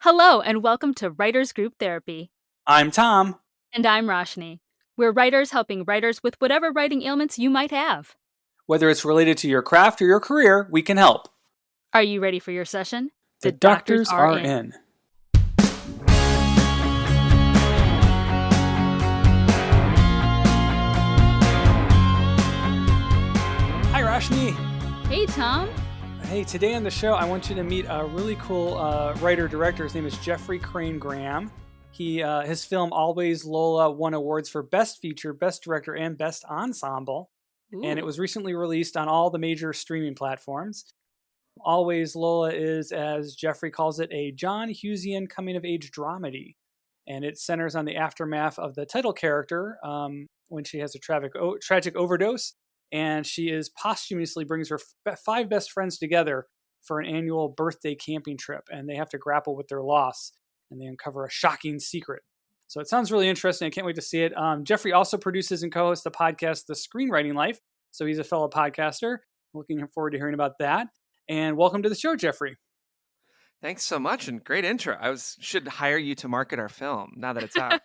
Hello, and welcome to Writers Group Therapy. I'm Tom. And I'm Roshni. We're writers helping writers with whatever writing ailments you might have. Whether it's related to your craft or your career, we can help. Are you ready for your session? The doctors are in. Hi, Roshni. Hey, Tom. Hey, today on the show, I want you to meet a really cool writer-director. His name is Jeffrey Crane Graham. His film Always Lola won awards for Best Feature, Best Director, and Best Ensemble. Ooh. And it was recently released on all the major streaming platforms. Always Lola is, as Jeffrey calls it, a John Hughesian coming-of-age dramedy. And it centers on the aftermath of the title character when she has a tragic overdose. And she posthumously brings her five best friends together for an annual birthday camping trip. And they have to grapple with their loss. And they uncover a shocking secret. So it sounds really interesting. I can't wait to see it. Jeffrey also produces and co-hosts the podcast, The Screenwriting Life. So he's a fellow podcaster. Looking forward to hearing about that. And welcome to the show, Jeffrey. Thanks so much, and great intro. Should hire you to market our film now that it's out.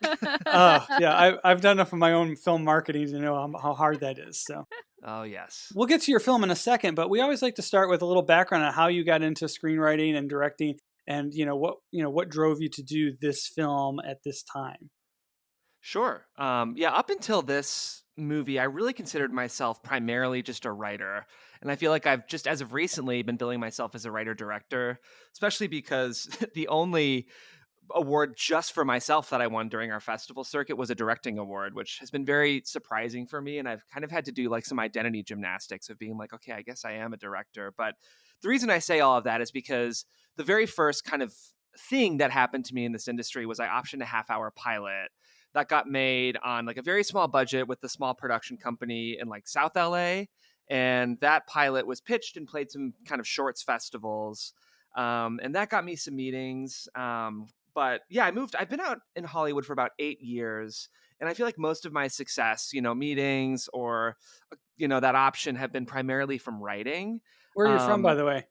Yeah, I've done enough of my own film marketing to know how hard that is. So, oh yes, we'll get to your film in a second, but we always like to start with a little background on how you got into screenwriting and directing, and what drove you to do this film at this time. Sure. Up until this movie, I really considered myself primarily just a writer. And I feel like I've just, as of recently, been billing myself as a writer-director, especially because the only award just for myself that I won during our festival circuit was a directing award, which has been very surprising for me. And I've kind of had to do like some identity gymnastics of being like, okay, I guess I am a director. But the reason I say all of that is because the very first kind of thing that happened to me in this industry was I optioned a half-hour pilot that got made on like a very small budget with a small production company in like South LA. And that pilot was pitched and played some kind of shorts festivals. And that got me some meetings. But yeah, I've been out in Hollywood for about 8 years. And I feel like most of my success, meetings or, that option have been primarily from writing. Where are you from, by the way?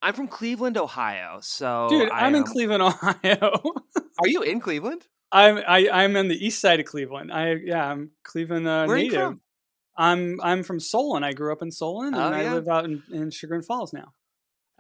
I'm from Cleveland, Ohio. So dude, I'm in Cleveland, Ohio. Are you in Cleveland? I'm on the east side of Cleveland. I'm Cleveland native. Where are you from? I'm from Solon. I grew up in Solon, and I live out in Chagrin Falls now.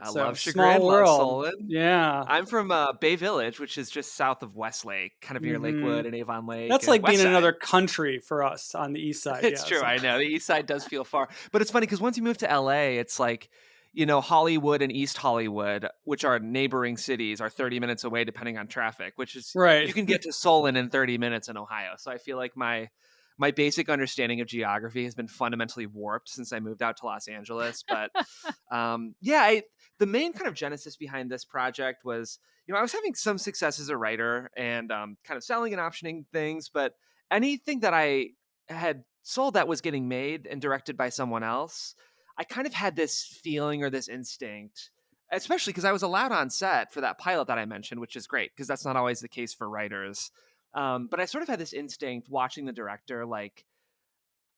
I love Chagrin, love Solon. Yeah. I'm from Bay Village, which is just south of Westlake, kind of near Lakewood and Avon Lake. That's like being in another country for us on the east side. It's true. So. I know. The east side does feel far. But it's funny because once you move to LA, it's like, Hollywood and East Hollywood, which are neighboring cities, are 30 minutes away depending on traffic, which is right. You can get to Solon in 30 minutes in Ohio. So I feel like my basic understanding of geography has been fundamentally warped since I moved out to Los Angeles. But the main kind of genesis behind this project was, I was having some success as a writer and kind of selling and optioning things, but anything that I had sold that was getting made and directed by someone else, I kind of had this feeling or this instinct, especially because I was allowed on set for that pilot that I mentioned, which is great because that's not always the case for writers. But I sort of had this instinct watching the director, like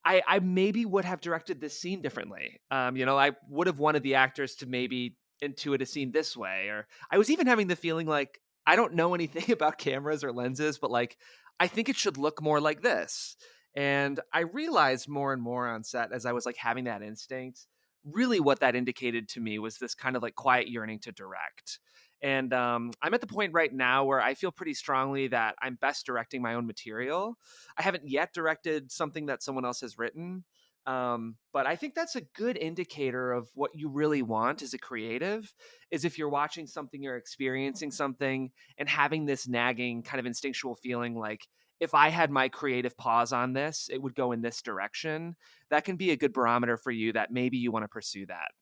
I maybe would have directed this scene differently. I would have wanted the actors to maybe intuit a scene this way, or I was even having the feeling like I don't know anything about cameras or lenses, but like I think it should look more like this. And I realized more and more on set as I was like having that instinct, really what that indicated to me was this kind of like quiet yearning to direct. And I'm at the point right now where I feel pretty strongly that I'm best directing my own material. I haven't yet directed something that someone else has written. But I think that's a good indicator of what you really want as a creative, is if you're watching something, you're experiencing something and having this nagging kind of instinctual feeling like, if I had my creative pause on this, it would go in this direction. That can be a good barometer for you that maybe you want to pursue that.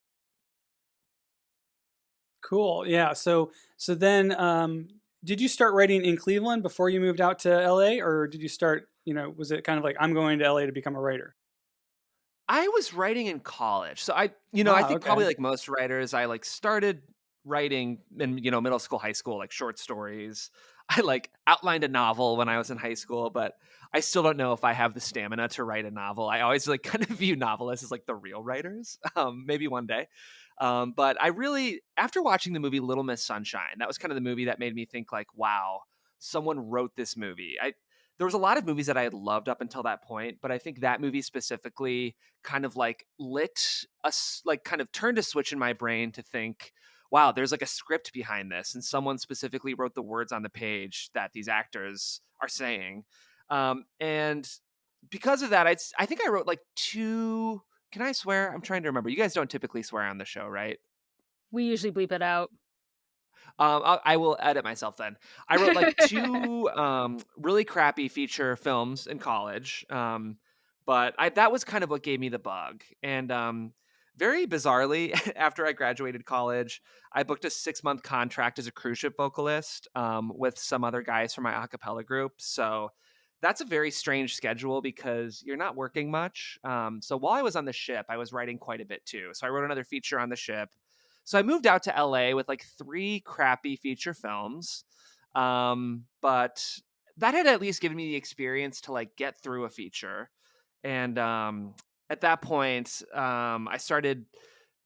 Cool. Yeah. So then, did you start writing in Cleveland before you moved out to LA, or did you start, was it kind of like, I'm going to LA to become a writer? I was writing in college. So I think probably like most writers, I like started writing in, middle school, high school, like short stories. I like outlined a novel when I was in high school, but I still don't know if I have the stamina to write a novel. I always like kind of view novelists as like the real writers. Maybe one day. But I really, after watching the movie Little Miss Sunshine, that was kind of the movie that made me think like, wow, someone wrote this movie. There was a lot of movies that I had loved up until that point, but I think that movie specifically kind of like like kind of turned a switch in my brain to think, wow, there's like a script behind this, and someone specifically wrote the words on the page that these actors are saying. And because of that, I think I wrote like two. Can I swear? I'm trying to remember. You guys don't typically swear on the show, right? We usually bleep it out. I will edit myself then. I wrote like two really crappy feature films in college, but that was kind of what gave me the bug. And very bizarrely, after I graduated college, I booked a 6-month contract as a cruise ship vocalist with some other guys from my a cappella group. So that's a very strange schedule because you're not working much. So while I was on the ship, I was writing quite a bit too. So I wrote another feature on the ship. So I moved out to LA with like 3 crappy feature films. But that had at least given me the experience to like get through a feature. And at that point, I started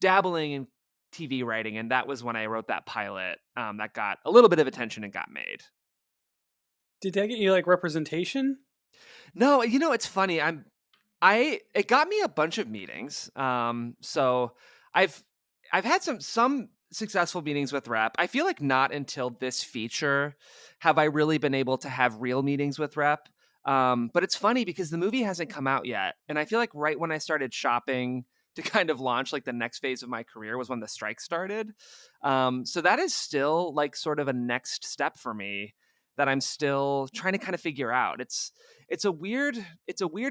dabbling in TV writing, and that was when I wrote that pilot that got a little bit of attention and got made. Did that get you like representation? No, it's funny. It got me a bunch of meetings. So I've I've had some successful meetings with rep. I feel like not until this feature have I really been able to have real meetings with rep. But it's funny because the movie hasn't come out yet, and I feel like right when I started shopping to kind of launch like the next phase of my career was when the strike started. So that is still like sort of a next step for me that I'm still trying to kind of figure out. It's a weird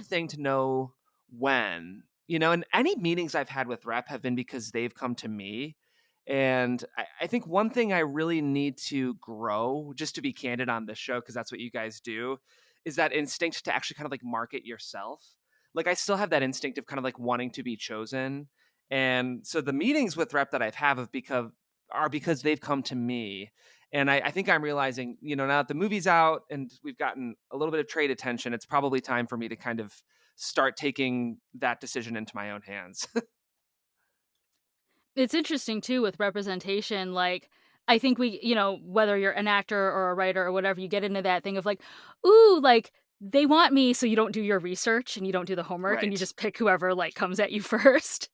thing to know when, and any meetings I've had with rep have been because they've come to me. And I think one thing I really need to grow, just to be candid on this show, because that's what you guys do, is that instinct to actually kind of like market yourself. Like I still have that instinct of kind of like wanting to be chosen. And so the meetings with rep that I've have are because they've come to me. And I think I'm realizing, now that the movie's out and we've gotten a little bit of trade attention, it's probably time for me to kind of start taking that decision into my own hands. It's interesting too with representation, like, I think whether you're an actor or a writer or whatever, you get into that thing of like, "Ooh, like, they want me," so you don't do your research and you don't do the homework and you Right. just pick whoever, like, comes at you first.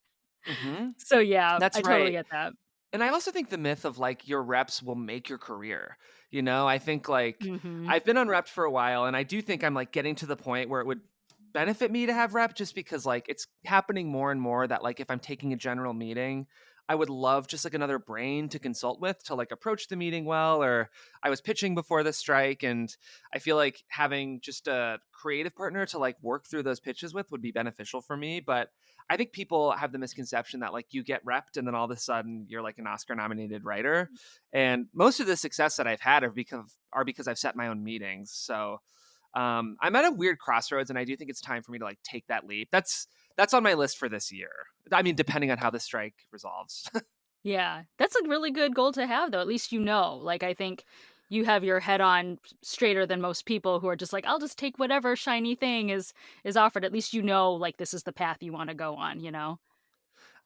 Hmm. So, yeah, That's I totally right. get that. And I also think the myth of like your reps will make your career. I think like Mhm. I've been unrepped for a while, and I do think I'm like getting to the point where it would benefit me to have rep, just because like it's happening more and more that like if I'm taking a general meeting, I would love just like another brain to consult with to like approach the meeting well. Or I was pitching before the strike, and I feel like having just a creative partner to like work through those pitches with would be beneficial for me. But I think people have the misconception that like you get repped and then all of a sudden you're like an Oscar nominated writer. And most of the success that I've had are because I've set my own meetings. So I'm at a weird crossroads, and I do think it's time for me to like take that leap. That's on my list for this year. I mean, depending on how the strike resolves. Yeah, that's a really good goal to have, though. At least like, I think you have your head on straighter than most people who are just like, "I'll just take whatever shiny thing is offered." At least like, this is the path you wanna go on, you know?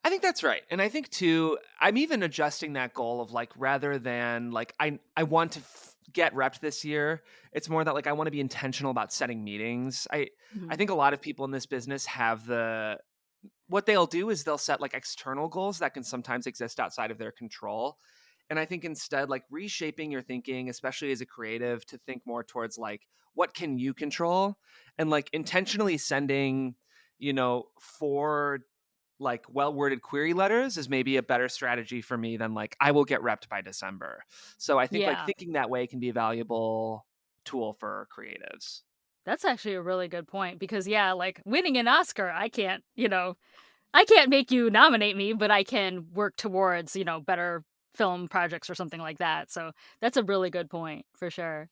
I think that's right. And I think too, I'm even adjusting that goal of like rather than like I want to get repped this year, it's more that like I want to be intentional about setting meetings. I Mhm. think a lot of people in this business have the what they'll do is they'll set like external goals that can sometimes exist outside of their control. And I think instead, like reshaping your thinking, especially as a creative, to think more towards like what can you control, and like intentionally sending, 4 like well worded query letters is maybe a better strategy for me than like I will get repped by December. So I think like Yeah, thinking that way can be a valuable tool for creatives. that's actually a really good point because, yeah, like, winning an Oscar, I can't make you nominate me, but I can work towards, better film projects or something like that, so that's a really good point, for sure.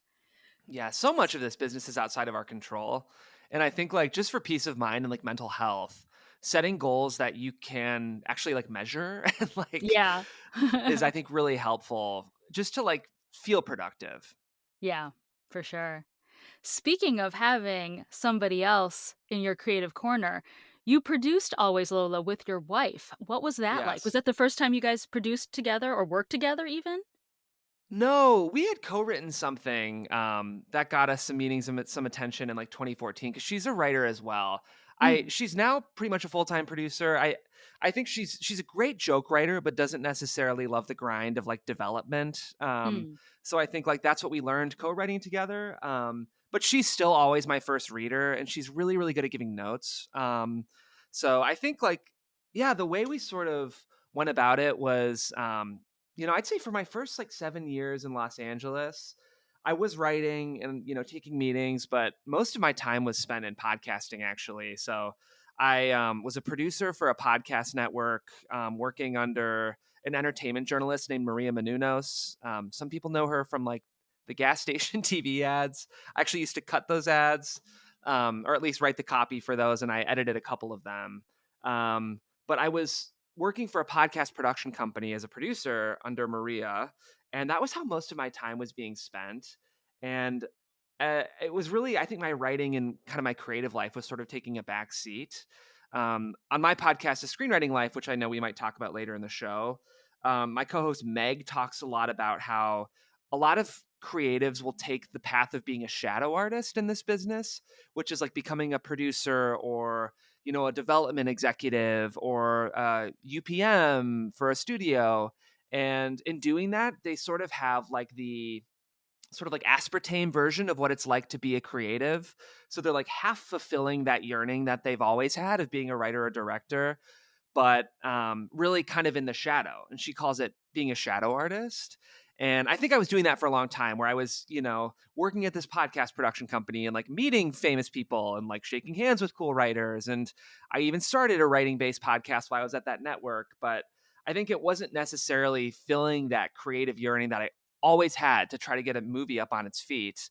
Yeah, so much of this business is outside of our control. And I think like just for peace of mind and like mental health, setting goals that you can actually like measure and like Yeah. is I think really helpful just to like feel productive. Yeah, for sure. Speaking of having somebody else in your creative corner, You produced Always Lola with your wife. What was that like? Was Yes. that the first time you guys produced together or worked together even? No, we had co-written something, that got us some meetings and some attention in, like, 2014 because she's a writer as well. Mm, She's now pretty much a full-time producer. I think she's a great joke writer, but doesn't necessarily love the grind of, like, development. mm. So I think, like, that's what we learned co-writing together. But she's still always my first reader, and she's really, really good at giving notes. So I think, like, yeah, the way we sort of went about it was, I'd say for my first like 7 years in Los Angeles, I was writing and, taking meetings, but most of my time was spent in podcasting actually. So I was a producer for a podcast network, working under an entertainment journalist named Maria Menounos. Some people know her from like the gas station TV ads. I actually used to cut those ads, or at least write the copy for those, and I edited a couple of them. But I was working for a podcast production company as a producer under Maria, and that was how most of my time was being spent. And it was really, I think, my writing and kind of my creative life was sort of taking a back seat. On my podcast, A Screenwriting Life, which I know we might talk about later in the show, my co-host Meg talks a lot about how a lot of creatives will take the path of being a shadow artist in this business, which is like becoming a producer or a development executive or UPM for a studio. And in doing that, they sort of have like the sort of like aspartame version of what it's like to be a creative. So they're like half fulfilling that yearning that they've always had of being a writer or director, but really kind of in the shadow. And she calls it being a shadow artist. And I think I was doing that for a long time where I was, working at this podcast production company and like meeting famous people and like shaking hands with cool writers. And I even started a writing based podcast while I was at that network. But I think it wasn't necessarily filling that creative yearning that I always had to try to get a movie up on its feet.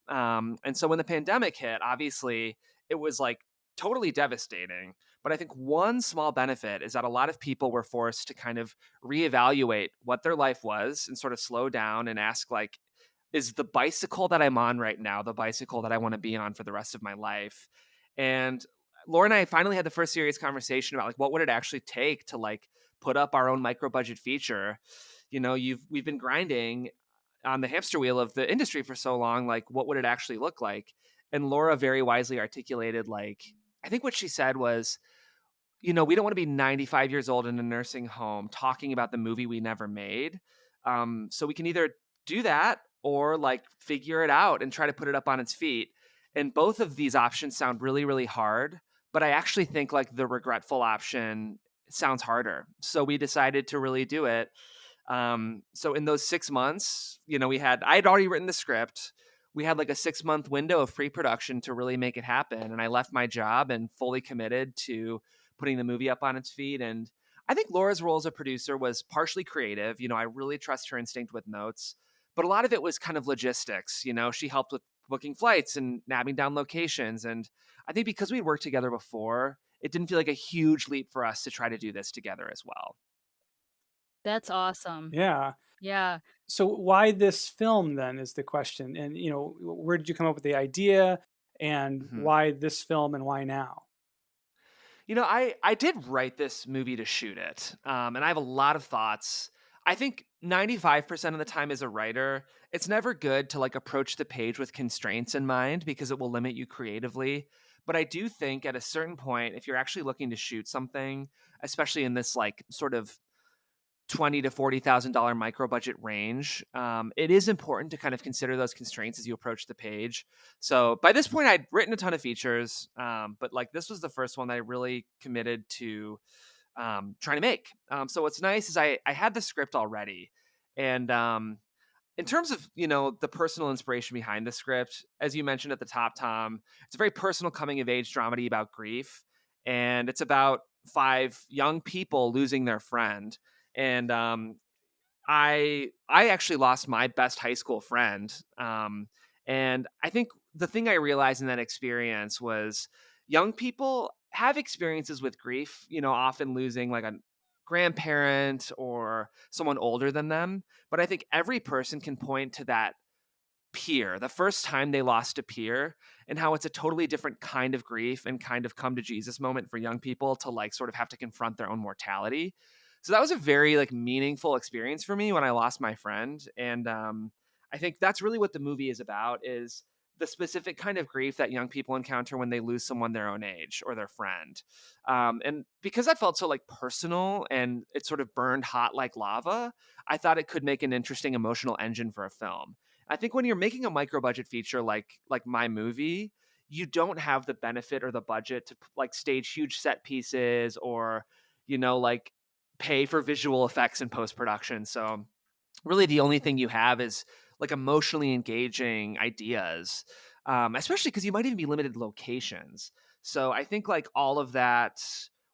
And so when the pandemic hit, obviously it was like totally devastating. But I think one small benefit is that a lot of people were forced to kind of reevaluate what their life was and sort of slow down and ask, like, is the bicycle that I'm on right now the bicycle that I want to be on for the rest of my life? And Laura and I finally had the first serious conversation about like what would it actually take to like put up our own micro budget feature. We've been grinding on the hamster wheel of the industry for so long. Like, what would it actually look like? And Laura very wisely articulated, like, I think what she said was, we don't want to be 95 years old in a nursing home talking about the movie we never made. So we can either do that or like figure it out and try to put it up on its feet. And both of these options sound really, really hard. But I actually think like the regretful option sounds harder. So we decided to really do it. So in those 6 months, I had already written the script. We had like a 6-month window of pre-production to really make it happen. And I left my job and fully committed to putting the movie up on its feet. And I think Laura's role as a producer was partially creative. I really trust her instinct with notes, but a lot of it was kind of logistics. She helped with booking flights and nabbing down locations. And I think because we'd worked together before, it didn't feel like a huge leap for us to try to do this together as well. That's awesome. Yeah. Yeah. So why this film then is the question. And where did you come up with the idea and Mhm. why this film and why now? I did write this movie to shoot it, and I have a lot of thoughts. I think 95% of the time as a writer, it's never good to like approach the page with constraints in mind because it will limit you creatively. But I do think at a certain point, if you're actually looking to shoot something, especially in this like sort of 20 to $40,000 micro budget range, it is important to kind of consider those constraints as you approach the page. So by this point, I'd written a ton of features, but like this was the first one that I really committed to trying to make. So what's nice is I had the script already, and in terms of the personal inspiration behind the script, as you mentioned at the top, Tom, it's a very personal coming of age dramedy about grief, and it's about 5 young people losing their friend. And I actually lost my best high school friend, and I think the thing I realized in that experience was young people have experiences with grief. Often losing like a grandparent or someone older than them, but I think every person can point to that peer, the first time they lost a peer, and how it's a totally different kind of grief and kind of come to Jesus moment for young people to like sort of have to confront their own mortality. So that was a very like meaningful experience for me when I lost my friend. And I think that's really what the movie is about, is the specific kind of grief that young people encounter when they lose someone their own age or their friend. And because that felt so like personal and it sort of burned hot like lava, I thought it could make an interesting emotional engine for a film. I think when you're making a micro budget feature like my movie, you don't have the benefit or the budget to like stage huge set pieces or like pay for visual effects in post production. So really the only thing you have is like emotionally engaging ideas, especially because you might even be limited locations. So I think like all of that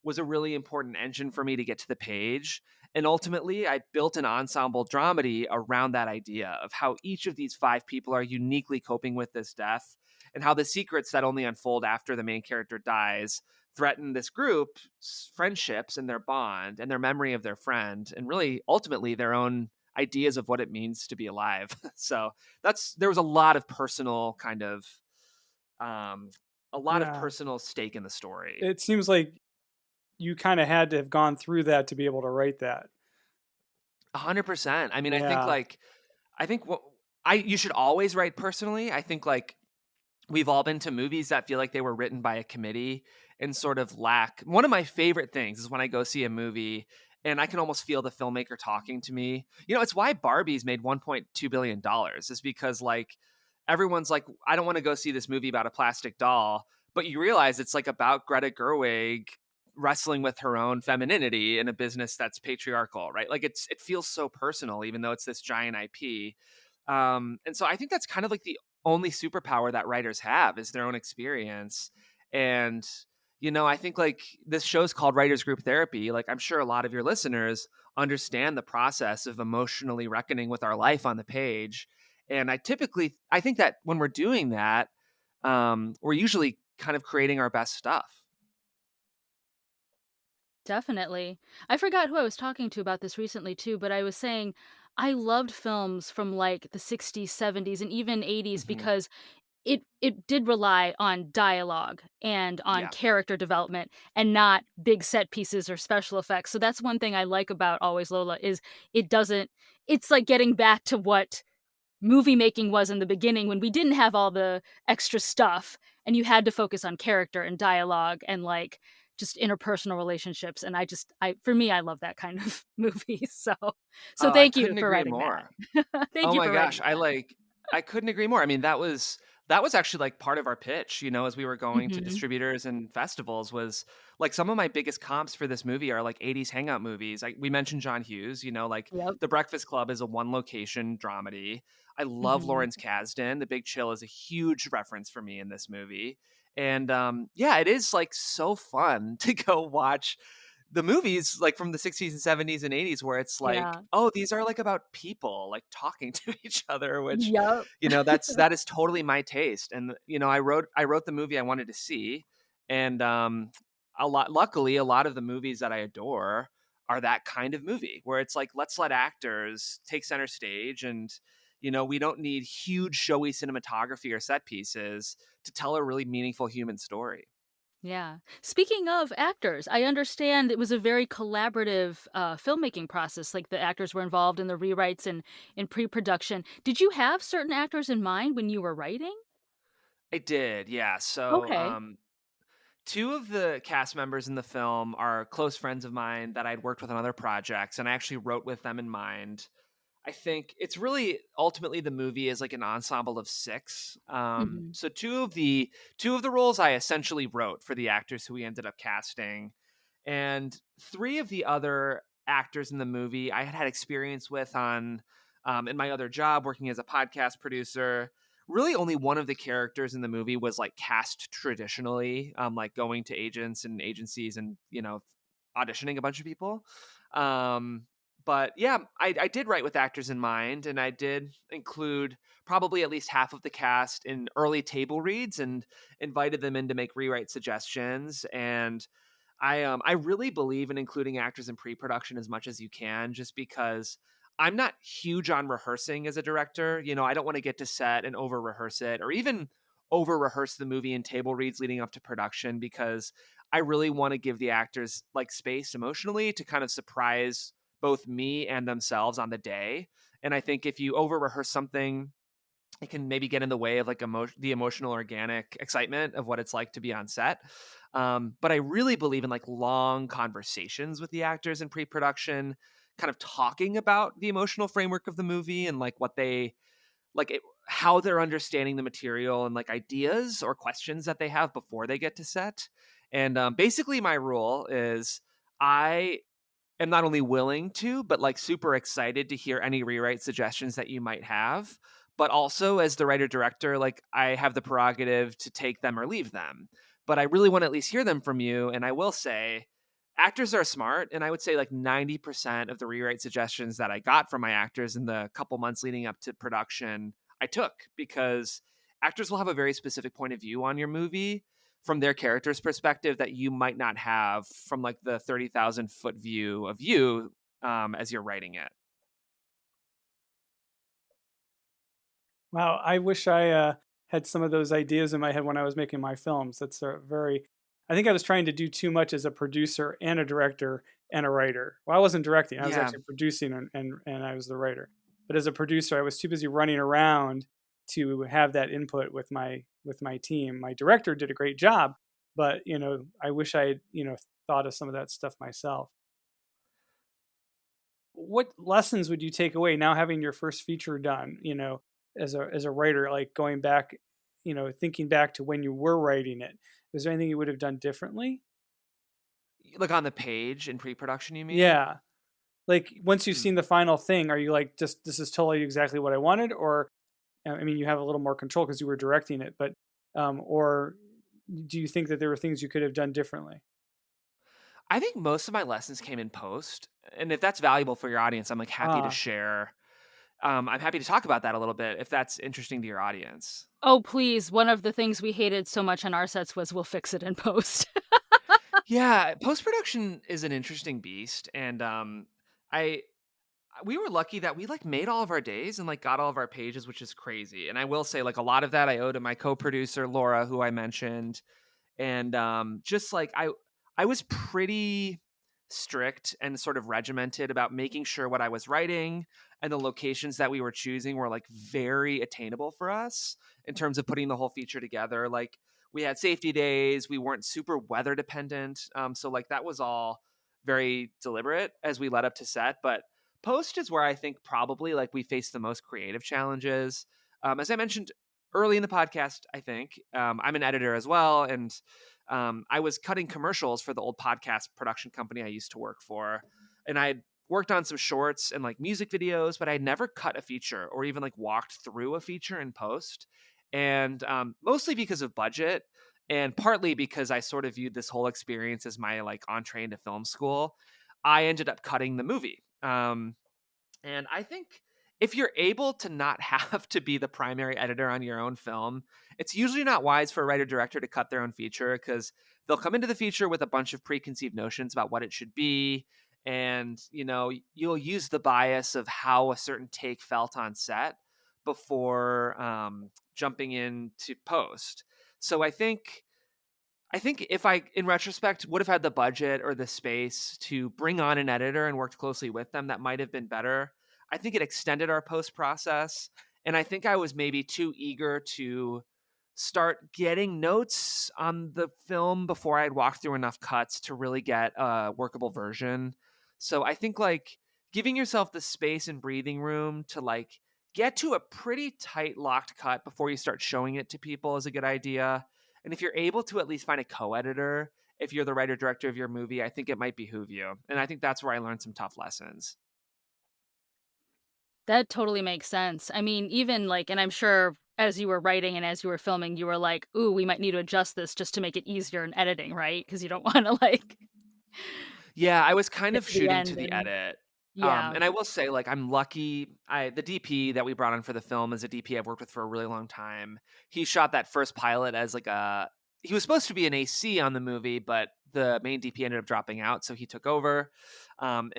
was a really important engine for me to get to the page. And ultimately, I built an ensemble dramedy around that idea of how each of these five people are uniquely coping with this death, and how the secrets that only unfold after the main character dies threaten this group's friendships and their bond and their memory of their friend, and really ultimately their own ideas of what it means to be alive. So there was a lot of personal kind of um a lot of Yeah. personal stake in the story. It seems like you kind of had to have gone through that to be able to write that. 100%. I mean, Yeah. I think what I you should always write personally. I think like we've all been to movies that feel like they were written by a committee and sort of lack. One of my favorite things is when I go see a movie and I can almost feel the filmmaker talking to me. It's why Barbie's made $1.2 billion dollars, is because like everyone's like, I don't want to go see this movie about a plastic doll. But you realize it's like about Greta Gerwig wrestling with her own femininity in a business that's patriarchal, right? Like it feels so personal, even though it's this giant IP. And so I think that's kind of like the only superpower that writers have, is their own experience. And I think like this show's called Writers Group Therapy. Like I'm sure a lot of your listeners understand the process of emotionally reckoning with our life on the page. And I think that when we're doing that, we're usually kind of creating our best stuff. Definitely. I forgot who I was talking to about this recently too, but I was saying I loved films from like the 60s, 70s, and even 80s Hmm. because it did rely on dialogue and on Yeah. character development and not big set pieces or special effects. So that's one thing I like about Always Lola is it doesn't it's like getting back to what movie making was in the beginning when we didn't have all the extra stuff and you had to focus on character and dialogue and like just interpersonal relationships, and I for me I love that kind of movie. So Oh, I thank you couldn't for agree writing that. more. Thank Oh you my for gosh, writing that. I couldn't agree more. I mean, that was actually like part of our pitch, as we were going to Mhm. distributors and festivals, was like some of my biggest comps for this movie are like 80s hangout movies. Like we mentioned John Hughes, like Yep. The Breakfast Club is a one location dramedy. I love Mhm. Lawrence Kasdan. The Big Chill is a huge reference for me in this movie. And yeah, it is like so fun to go watch the movies like from the 60s and 70s and 80s, where it's like, Yeah. oh, these are like about people like talking to each other, which Yep. that is totally my taste. And I wrote the movie I wanted to see. And luckily a lot of the movies that I adore are that kind of movie, where it's like, let's let actors take center stage, and we don't need huge showy cinematography or set pieces to tell a really meaningful human story. Yeah. Speaking of actors, I understand it was a very collaborative filmmaking process. Like the actors were involved in the rewrites and in pre-production. Did you have certain actors in mind when you were writing? I did, yeah. So Okay. two of the cast members in the film are close friends of mine that I'd worked with on other projects, and I actually wrote with them in mind. I think it's really ultimately the movie is like an ensemble of six. Hmm. So two of the roles I essentially wrote for the actors who we ended up casting, and three of the other actors in the movie I had experience with on in my other job working as a podcast producer. Really, only one of the characters in the movie was like cast traditionally, like going to agents and agencies and auditioning a bunch of people. Um, but yeah, I did write with actors in mind, and I did include probably at least half of the cast in early table reads and invited them in to make rewrite suggestions. And I really believe in including actors in pre-production as much as you can, just because I'm not huge on rehearsing as a director. I don't want to get to set and over rehearse it, or even over rehearse the movie in table reads leading up to production, because I really want to give the actors like space emotionally to kind of surprise both me and themselves on the day. And I think if you over rehearse something, it can maybe get in the way of like the emotional organic excitement of what it's like to be on set. But I really believe in like long conversations with the actors in pre-production, kind of talking about the emotional framework of the movie and like what they how they're understanding the material and like ideas or questions that they have before they get to set. And basically my rule is I am not only willing to, but like super excited to hear any rewrite suggestions that you might have. But also, as the writer director, like I have the prerogative to take them or leave them. But I really want to at least hear them from you. And I will say, actors are smart. And I would say like 90% of the rewrite suggestions that I got from my actors in the couple months leading up to production, I took, because actors will have a very specific point of view on your movie from their character's perspective that you might not have from like the 30,000-foot view of you as you're writing it. Wow, I wish I had some of those ideas in my head when I was making my films. That's a very, I think I was trying to do too much as a producer and a director and a writer. Well, I wasn't directing; I was Yeah. actually producing, and I was the writer. But as a producer, I was too busy running around to have that input with my team. My director did a great job, but I wish I had thought of some of that stuff myself. What lessons would you take away now having your first feature done, as a writer, like going back, thinking back to when you were writing it? Was there anything you would have done differently? Like on the page in pre-production, you mean? Yeah. Like once you've Hmm. seen the final thing, are you like, just this is totally exactly what I wanted? Or I mean, you have a little more control because you were directing it, but or do you think that there were things you could have done differently? I think most of my lessons came in post. And if that's valuable for your audience, I'm like happy to Ah, share. I'm happy to talk about that a little bit if that's interesting to your audience. Oh, please, one of the things we hated so much on our sets was we'll fix it in post. Yeah, post production is an interesting beast. And I we were lucky that we like made all of our days and like got all of our pages, which is crazy. And I will say, like, a lot of that I owe to my co-producer Laura, who I mentioned. And just like I was pretty strict and sort of regimented about making sure what I was writing and the locations that we were choosing were like very attainable for us in terms of putting the whole feature together. Like, we had safety days, we weren't super weather dependent, so like that was all very deliberate as we led up to set. But post is where I think probably like we faced the most creative challenges. As I mentioned early in the podcast, I think I'm an editor as well, and I was cutting commercials for the old podcast production company I used to work for, and I had worked on some shorts and like music videos, but I never cut a feature or even like walked through a feature in post. And mostly because of budget, and partly because I sort of viewed this whole experience as my like entree into film school, I ended up cutting the movie. And I think if you're able to not have to be the primary editor on your own film, it's usually not wise for a writer director to cut their own feature, because they'll come into the feature with a bunch of preconceived notions about what it should be. And, you'll use the bias of how a certain take felt on set before jumping into post. So I think if I, in retrospect, would have had the budget or the space to bring on an editor and worked closely with them, that might have been better. I think it extended our post process. And I think I was maybe too eager to start getting notes on the film before I had walked through enough cuts to really get a workable version. So I think like giving yourself the space and breathing room to like get to a pretty tight locked cut before you start showing it to people is a good idea. And if you're able to at least find a co-editor, if you're the writer director of your movie, I think it might behoove you. And I think that's where I learned some tough lessons. That totally makes sense. I mean, even like, and I'm sure as you were writing and as you were filming, you were like, "Ooh, we might need to adjust this just to make it easier in editing," right? Because you don't want to like Yeah, I was kind get of to the shooting to end the and edit. yeah. And I will say, like, I'm lucky. The DP that we brought on for the film is a DP I've worked with for a really long time. He shot that first pilot as like he was supposed to be an AC on the movie, but the main DP ended up dropping out, so he took over. And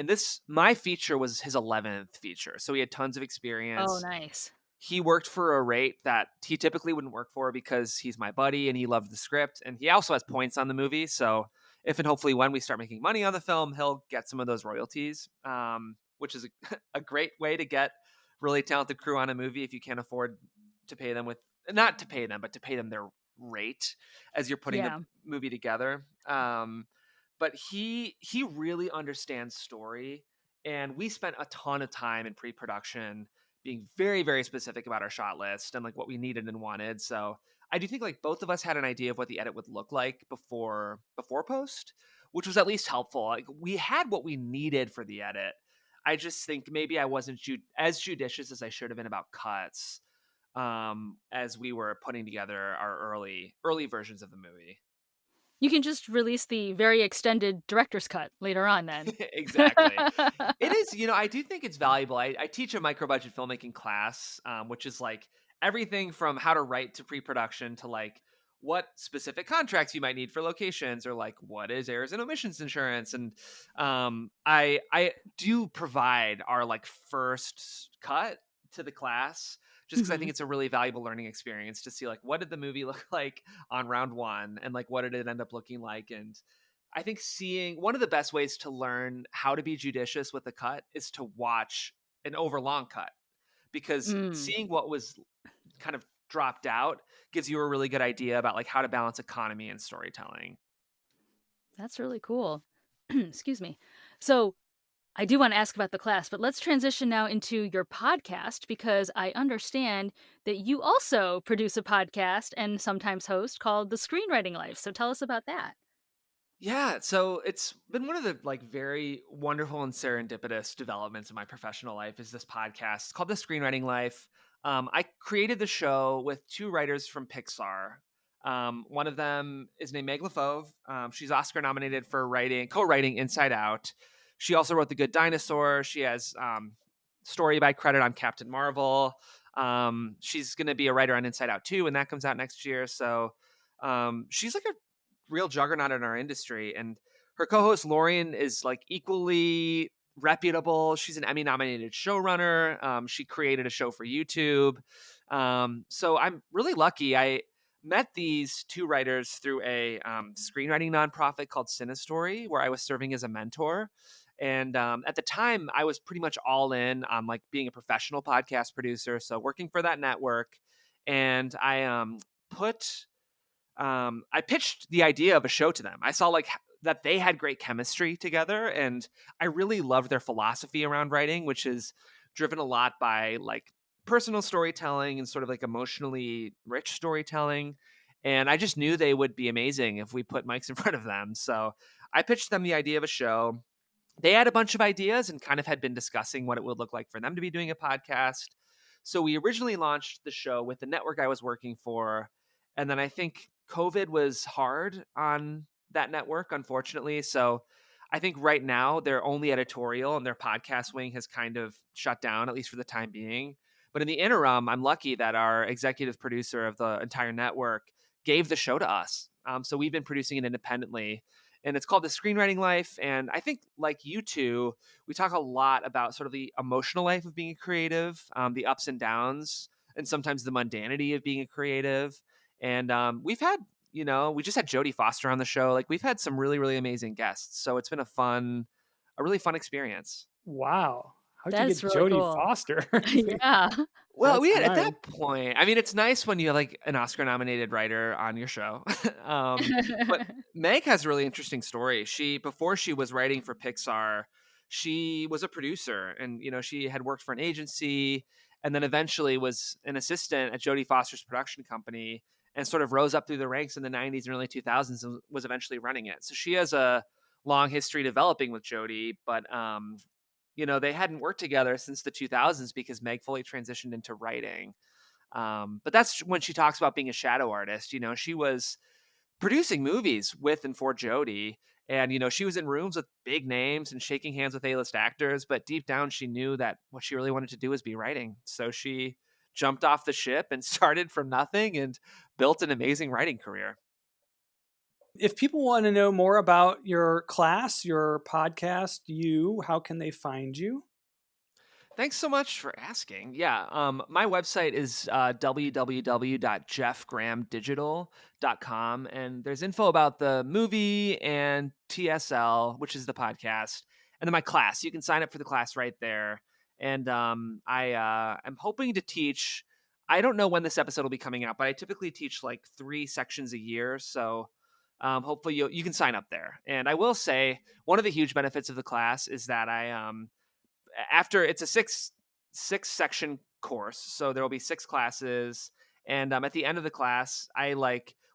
my feature was his 11th feature, so he had tons of Oh, experience. nice. He worked for a rate that he typically wouldn't work for because he's my buddy and he loved the script, and he also has points on the movie. So if and hopefully when we start making money on the film, he'll get some of those royalties, which is a great way to get really talented crew on a movie if you can't afford to pay them with not to pay them, but to pay them their rate as you're putting the Yeah. movie together. But he really understands story, and we spent a ton of time in pre-production being very, very specific about our shot list and like what we needed and wanted. So I do think like both of us had an idea of what the edit would look like before post, which was at least helpful. Like we had what we needed for the edit. I just think maybe I wasn't as judicious as I should have been about cuts, as we were putting together our early versions of the movie. You can just release the very extended director's cut later on then. Exactly. It is, I do think it's valuable. I teach a micro budget filmmaking class, which is like everything from how to write to pre-production to like what specific contracts you might need for locations, or like what is errors and omissions insurance. And I do provide our like first cut to the class just because I think Mhm. it's a really valuable learning experience to see like what did the movie look like on round one, and like what did it end up looking like. And I think seeing one of the best ways to learn how to be judicious with a cut is to watch an overlong cut, because Mm, seeing what was kind of dropped out gives you a really good idea about like how to balance economy and storytelling. that's really cool. Excuse me. So, I do wanna ask about the class, but let's transition now into your podcast because I understand that you also produce a podcast and sometimes host called The Screenwriting Life, so tell us about that. Yeah, so it's been one of the like very wonderful and serendipitous developments of my professional life is this podcast. It's called The Screenwriting Life. I created the show with two writers from Pixar. One of them is named Meg LaFauve. She's Oscar nominated for co-writing Inside Out. She also wrote The Good Dinosaur. She has story by credit on Captain Marvel. She's going to be a writer on Inside Out 2, and that comes out next year. So she's like a real juggernaut in our industry. And her co-host Lorian is like equally reputable. She's an Emmy nominated showrunner. She created a show for YouTube. So I'm really lucky. I met these two writers through a screenwriting nonprofit called Cinestory, where I was serving as a mentor. And at the time, I was pretty much all in on like being a professional podcast producer, so working for that network. And put I pitched the idea of a show to them. I saw like that they had great chemistry together, and I really loved their philosophy around writing, which is driven a lot by like personal storytelling and sort of like emotionally rich storytelling. And I just knew they would be amazing if we put mics in front of them. So I pitched them the idea of a show. They had a bunch of ideas and kind of had been discussing what it would look like for them to be doing a podcast. So we originally launched the show with the network I was working for. And then I think COVID was hard on that network, unfortunately. So I think right now they're only editorial and their podcast wing has kind of shut down, at least for the time being. But in the interim, I'm lucky that our executive producer of the entire network gave the show to us. So we've been producing it independently, and it's called The Screenwriting Life. And I think, like you two, we talk a lot about sort of the emotional life of being a creative, the ups and downs, and sometimes the mundanity of being a creative. And we've had, we just had Jodie Foster on the show. Like we've had some really, really amazing guests. So it's been a really fun experience. Wow. How'd you That's get really Jodie cool. Foster? Yeah. Well, That's we had at nice. that point. I mean, it's nice when you have like an Oscar-nominated writer on your show. But Meg has a really interesting story. Before she was writing for Pixar, she was a producer, and she had worked for an agency, and then eventually was an assistant at Jodie Foster's production company, and sort of rose up through the ranks in the '90s and early 2000s, and was eventually running it. So she has a long history developing with Jodie, but they hadn't worked together since the 2000s because Meg fully transitioned into writing. But that's when she talks about being a shadow artist. She was producing movies with and for Jodie. And, she was in rooms with big names and shaking hands with A-list actors. But deep down, she knew that what she really wanted to do was be writing. So she jumped off the ship and started from nothing and built an amazing writing career. If people want to know more about your class, your podcast, how can they find you? Thanks so much for asking. Yeah, my website is www.jeffgrahamdigital.com, and there's info about the movie and TSL, which is the podcast, and then my class. You can sign up for the class right there. And I'm hoping to teach. I don't know when this episode will be coming out, but I typically teach like 3 sections a year, so hopefully you can sign up there. And I will say one of the huge benefits of the class is that after it's a six section course, so there will be 6 classes, and at the end of the class I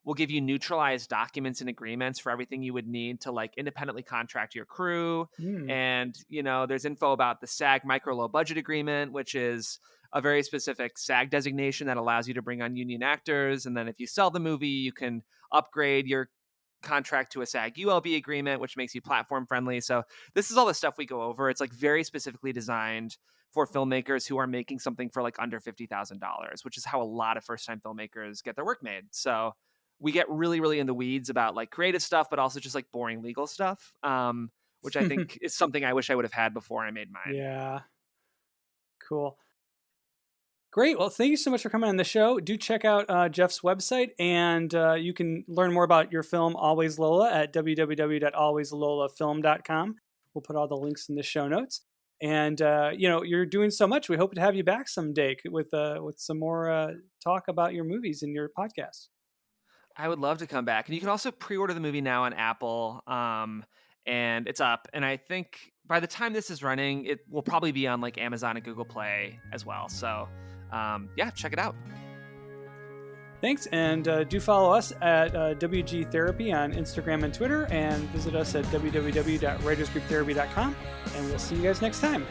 will give you neutralized documents and agreements for everything you would need to like independently contract your crew. Hmm. And there's info about the SAG micro low budget agreement, which is a very specific SAG designation that allows you to bring on union actors, and then if you sell the movie you can upgrade your contract to a SAG ULB agreement, which makes you platform friendly. So this is all the stuff we go over. It's like very specifically designed for filmmakers who are making something for like under $50,000, which is how a lot of first time filmmakers get their work made. So we get really, really in the weeds about like creative stuff, but also just like boring legal stuff, which I think is something I wish I would have had before I made mine. Yeah. Cool. Great. Well, thank you so much for coming on the show. Do check out Jeff's website, and you can learn more about your film, Always Lola, at www.alwayslolafilm.com. We'll put all the links in the show notes. And, you're doing so much. We hope to have you back someday with some more talk about your movies and your podcast. I would love to come back. And you can also pre-order the movie now on Apple. And it's up. And I think by the time this is running, it will probably be on like Amazon and Google Play as well. So check it out. Thanks. And do follow us at WG Therapy on Instagram and Twitter, and visit us at www.writersgrouptherapy.com. And we'll see you guys next time.